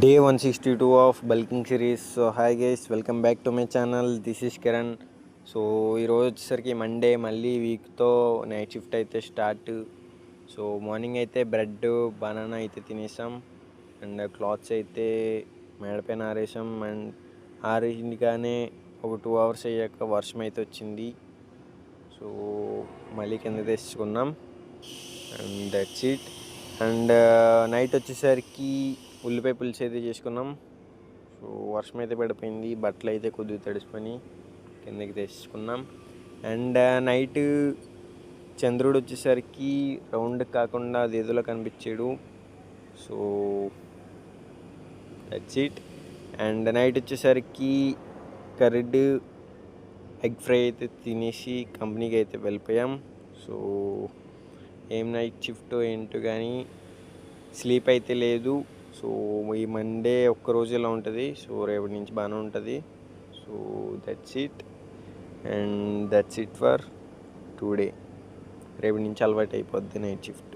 Day 162 of bulking series. So hi guys, welcome back to my channel. This is Kiran. So ఈరోజు వచ్చేసరికి Monday, మళ్ళీ వీక్తో night shift అయితే start. So morning అయితే bread banana అయితే తినేసాం and clothes అయితే మేడపైన ఆరేసాం. And ఆరేసిందిగానే ఒక 2 hours అయ్యాక వర్షం అయితే వచ్చింది. సో మళ్ళీ కింద తెచ్చుకున్నాం and that's it. And night వచ్చేసరికి ఉల్లిపాయ పులుసు అయితే చేసుకున్నాం. సో వర్షం అయితే పడిపోయింది, బట్టలు అయితే కొద్దిగా తడిసిపోయి కిందకి తెచ్చుకున్నాం. అండ్ నైట్ చంద్రుడు వచ్చేసరికి రౌండ్ కాకుండా అది ఏదోలా కనిపించాడు. So that's it. And night వచ్చేసరికి కర్డ్ ఎగ్ ఫ్రై అయితే తినేసి కంపెనీకి అయితే వెళ్ళిపోయాం. సో ఏం నైట్ షిఫ్ట్ ఏంటో కానీ స్లీప్ అయితే లేదు. సో ఈ మండే ఒక్కరోజు ఇలా ఉంటుంది. సో రేపటి నుంచి బాగానే ఉంటుంది. So that's it and that's it for today. రేపటి నుంచి అలవాటు అయిపోద్ది నైట్ షిఫ్ట్.